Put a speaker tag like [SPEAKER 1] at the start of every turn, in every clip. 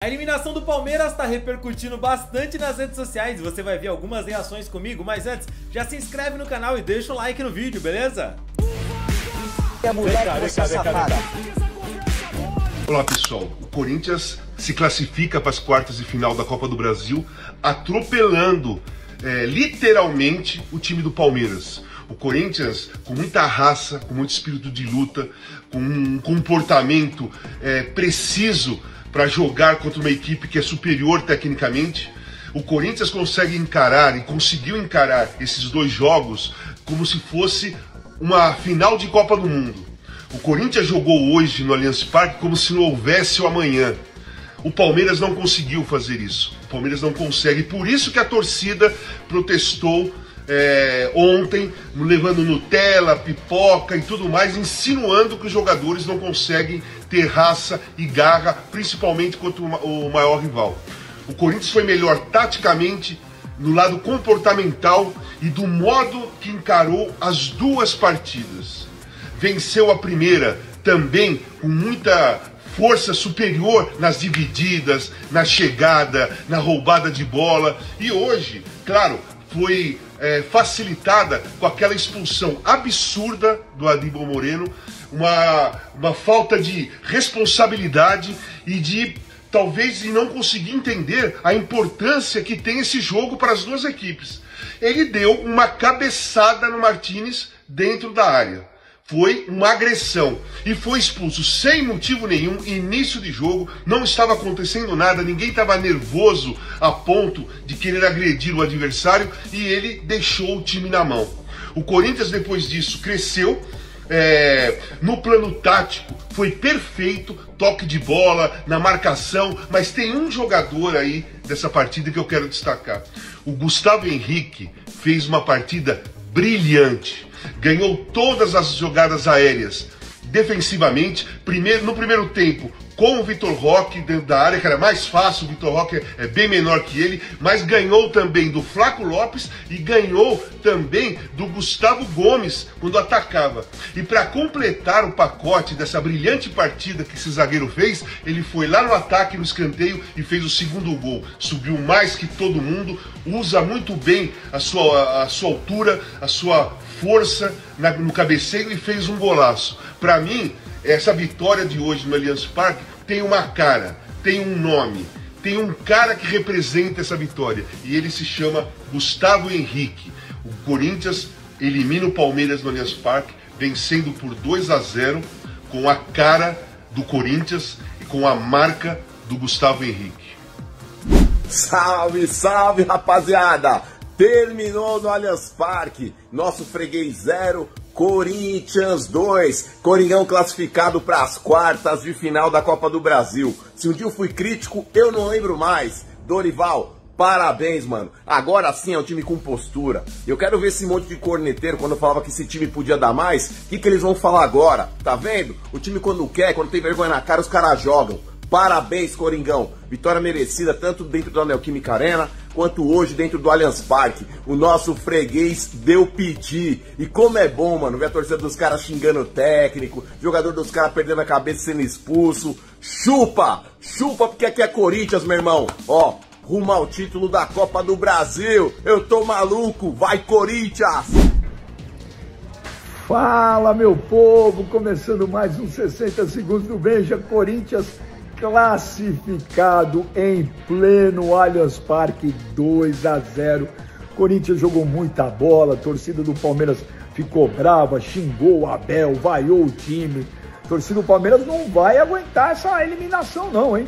[SPEAKER 1] A eliminação do Palmeiras está repercutindo bastante nas redes sociais e você vai ver algumas reações comigo, mas antes, já se inscreve no canal e deixa o like no vídeo, beleza?
[SPEAKER 2] Olá pessoal, o Corinthians se classifica para as quartas de final da Copa do Brasil, atropelando literalmente o time do Palmeiras. O Corinthians, com muita raça, com muito espírito de luta, com um comportamento preciso para jogar contra uma equipe que é superior tecnicamente, o Corinthians consegue encarar e conseguiu encarar esses dois jogos como se fosse uma final de Copa do Mundo. O Corinthians jogou hoje no Allianz Parque como se não houvesse o amanhã. O Palmeiras não conseguiu fazer isso. O Palmeiras não consegue. Por isso que a torcida protestou ontem, levando Nutella, pipoca e tudo mais, insinuando que os jogadores não conseguem ter raça e garra, principalmente contra o maior rival. O Corinthians foi melhor taticamente, no lado comportamental e do modo que encarou as duas partidas. Venceu a primeira também com muita força superior nas divididas, na chegada, na roubada de bola. E hoje, claro, foi facilitada com aquela expulsão absurda do Aníbal Moreno, uma falta de responsabilidade e de talvez não conseguir entender a importância que tem esse jogo para as duas equipes. Ele deu uma cabeçada no Martínez dentro da área. Foi uma agressão e foi expulso sem motivo nenhum, início de jogo, não estava acontecendo nada, ninguém estava nervoso a ponto de querer agredir o adversário e ele deixou o time na mão. O Corinthians depois disso cresceu, no plano tático foi perfeito, toque de bola, na marcação, mas tem um jogador aí dessa partida que eu quero destacar. O Gustavo Henrique fez uma partida brilhante. Ganhou todas as jogadas aéreas defensivamente, no primeiro tempo com o Vitor Roque dentro da área, que era mais fácil, o Vitor Roque é bem menor que ele, mas ganhou também do Flaco Lopes e ganhou também do Gustavo Gomes quando atacava. E para completar o pacote dessa brilhante partida que esse zagueiro fez, ele foi lá no ataque, no escanteio e fez o segundo gol. Subiu mais que todo mundo, usa muito bem a sua altura, a sua força no cabeceio e fez um golaço. Para mim, essa vitória de hoje no Allianz Parque tem uma cara, tem um nome, tem um cara que representa essa vitória e ele se chama Gustavo Henrique. O Corinthians elimina o Palmeiras no Allianz Parque, vencendo por 2-0 com a cara do Corinthians e com a marca do Gustavo Henrique.
[SPEAKER 3] Salve, salve, rapaziada! Terminou no Allianz Parque, nosso freguês 0, Corinthians 2, Coringão classificado para as quartas de final da Copa do Brasil. Se um dia eu fui crítico, eu não lembro mais. Dorival, parabéns, mano. Agora sim é um time com postura. Eu quero ver esse monte de corneteiro, quando eu falava que esse time podia dar mais, o que eles vão falar agora? Tá vendo? O time quando quer, quando tem vergonha na cara, os caras jogam. Parabéns, Coringão. Vitória merecida tanto dentro da Neoquímica Arena quanto hoje dentro do Allianz Parque. O nosso freguês deu piti. E como é bom, mano, ver a torcida dos caras xingando o técnico, jogador dos caras perdendo a cabeça sendo expulso. Chupa! Chupa porque aqui é Corinthians, meu irmão. Ó, rumo ao título da Copa do Brasil. Eu tô maluco. Vai, Corinthians!
[SPEAKER 4] Fala, meu povo. Começando mais uns 60 segundos do Veja. Corinthians classificado em pleno Allianz Parque, 2-0. Corinthians jogou muita bola, a torcida do Palmeiras ficou brava, xingou o Abel, vaiou o time. A torcida do Palmeiras não vai aguentar essa eliminação não, hein?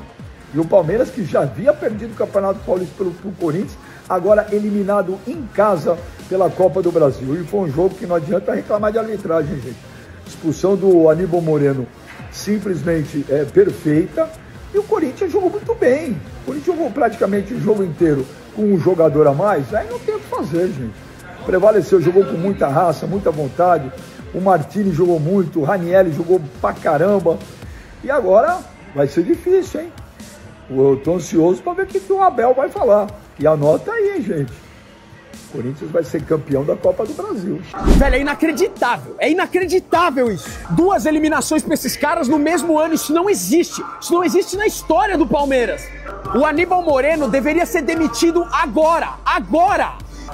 [SPEAKER 4] E o Palmeiras, que já havia perdido o Campeonato Paulista pro Corinthians, agora eliminado em casa pela Copa do Brasil. E foi um jogo que não adianta reclamar de arbitragem, gente. Expulsão do Aníbal Moreno simplesmente perfeita, e o Corinthians jogou muito bem. O Corinthians jogou praticamente o jogo inteiro com um jogador a mais, aí não tem o que fazer, gente. Prevaleceu, jogou com muita raça, muita vontade. O Martínez jogou muito, o Ranieri jogou pra caramba, e agora vai ser difícil, hein? Eu tô ansioso para ver o que o Abel vai falar. E anota aí, gente. O Corinthians vai ser campeão da Copa do Brasil.
[SPEAKER 5] Velho, é inacreditável isso. 2 eliminações pra esses caras no mesmo ano, isso não existe. Isso não existe na história do Palmeiras. O Aníbal Moreno deveria ser demitido agora.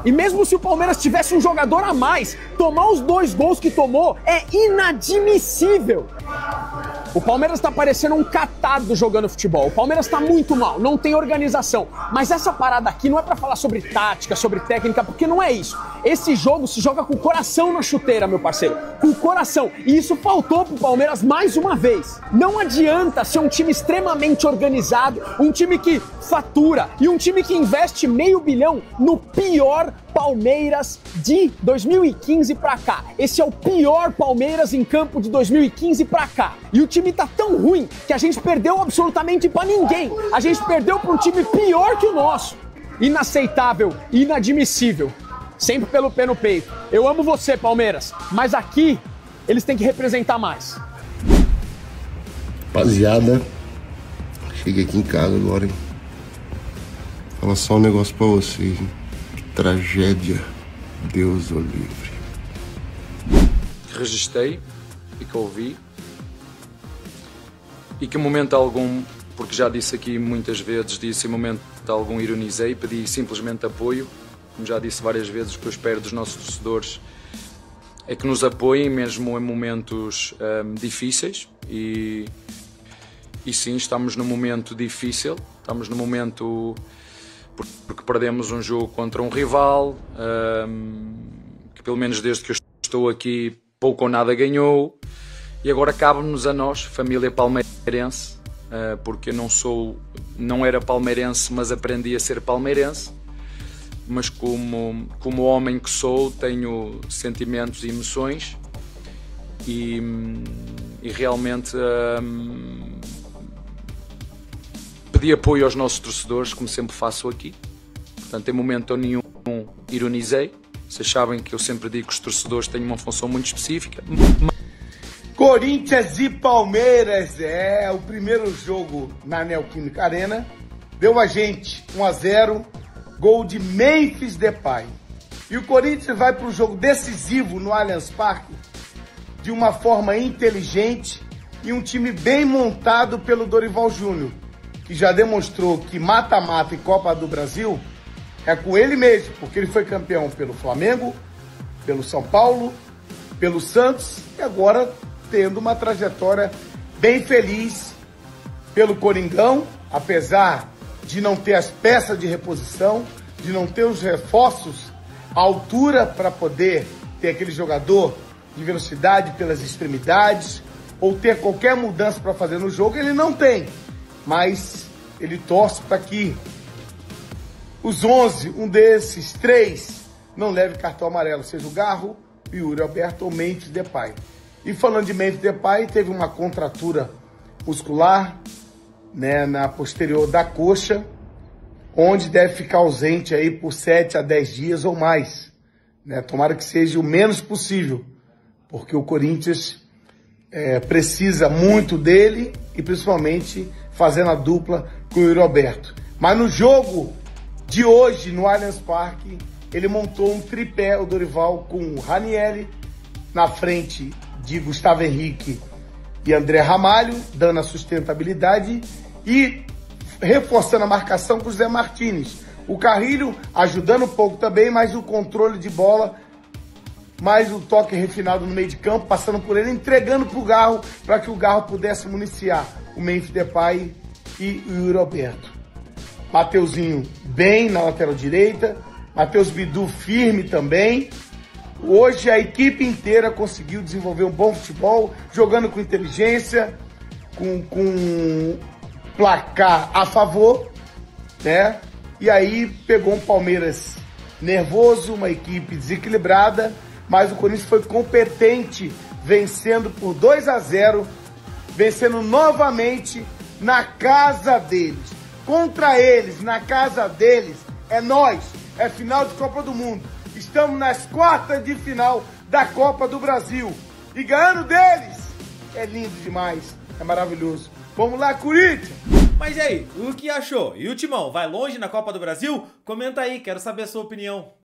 [SPEAKER 5] E mesmo se o Palmeiras tivesse um jogador a mais, tomar os 2 gols que tomou é inadmissível. O Palmeiras tá parecendo um catado jogando futebol. O Palmeiras tá muito mal, não tem organização. Mas essa parada aqui não é pra falar sobre tática, sobre técnica, porque não é isso. Esse jogo se joga com o coração na chuteira, meu parceiro. Com o coração. E isso faltou pro Palmeiras mais uma vez. Não adianta ser um time extremamente organizado, um time que fatura e um time que investe $500 milhão no pior Palmeiras de 2015 pra cá. Esse é o pior Palmeiras em campo de 2015 pra cá. E o time tá tão ruim que a gente perdeu absolutamente pra ninguém. A gente perdeu pra um time pior que o nosso. Inaceitável, inadmissível. Sempre pelo pé no peito. Eu amo você, Palmeiras, mas aqui eles têm que representar mais.
[SPEAKER 6] Rapaziada, cheguei aqui em casa agora, hein? Fala só um negócio pra vocês, hein? Tragédia, Deus o livre.
[SPEAKER 7] Registrei e que ouvi e que em momento algum, porque já disse aqui muitas vezes, em momento algum ironizei, pedi simplesmente apoio, como já disse várias vezes, o que eu espero dos nossos torcedores é que nos apoiem mesmo em momentos difíceis e sim, estamos num momento difícil, estamos num momento porque perdemos um jogo contra um rival que pelo menos desde que eu estou aqui pouco ou nada ganhou e agora cabe-nos a nós, família palmeirense, porque eu não era palmeirense, mas aprendi a ser palmeirense, mas como homem que sou tenho sentimentos e emoções e realmente pedi apoio aos nossos torcedores, como sempre faço aqui. Portanto, em momento nenhum ironizei. Vocês sabem que eu sempre digo que os torcedores têm uma função muito específica.
[SPEAKER 8] Corinthians e Palmeiras, o primeiro jogo na Neoquímica Arena. Deu a gente 1-0, gol de Memphis Depay. E o Corinthians vai para o jogo decisivo no Allianz Parque de uma forma inteligente e um time bem montado pelo Dorival Júnior, que já demonstrou que mata-mata e Copa do Brasil é com ele mesmo, porque ele foi campeão pelo Flamengo, pelo São Paulo, pelo Santos e agora tendo uma trajetória bem feliz pelo Coringão, apesar de não ter as peças de reposição, de não ter os reforços à altura para poder ter aquele jogador de velocidade pelas extremidades ou ter qualquer mudança para fazer no jogo, ele não tem. Mas ele torce para que os 11, um desses 3, não leve cartão amarelo, seja o Garro, o Yuri Alberto ou Memphis Depay. E falando de Memphis Depay, teve uma contratura muscular, né, na posterior da coxa, onde deve ficar ausente aí por 7 a 10 dias ou mais. Né? Tomara que seja o menos possível, porque o Corinthians precisa muito dele e principalmente fazendo a dupla com o Yuri Alberto. Mas no jogo de hoje, no Allianz Parque, ele montou um tripé, o Dorival, com o Ranieri na frente de Gustavo Henrique e André Ramalho, dando a sustentabilidade e reforçando a marcação com o Zé Martínez. O Carrilho ajudando um pouco também, mas o controle de bola, mais o toque refinado no meio de campo, passando por ele, entregando para o Garro, para que o Garro pudesse municiar o Memphis Depay e o Yuri Alberto. Mateuzinho bem na lateral direita, Matheus Bidu firme também. Hoje a equipe inteira conseguiu desenvolver um bom futebol, jogando com inteligência, com placar a favor, né? E aí pegou um Palmeiras nervoso, uma equipe desequilibrada, mas o Corinthians foi competente, vencendo por 2-0, vencendo novamente na casa deles. Contra eles, na casa deles, é nós, é final de Copa do Mundo. Estamos nas quartas de final da Copa do Brasil. E ganhando deles é lindo demais, é maravilhoso. Vamos lá, Corinthians!
[SPEAKER 1] Mas e aí, o que achou? E o Timão vai longe na Copa do Brasil? Comenta aí, quero saber a sua opinião.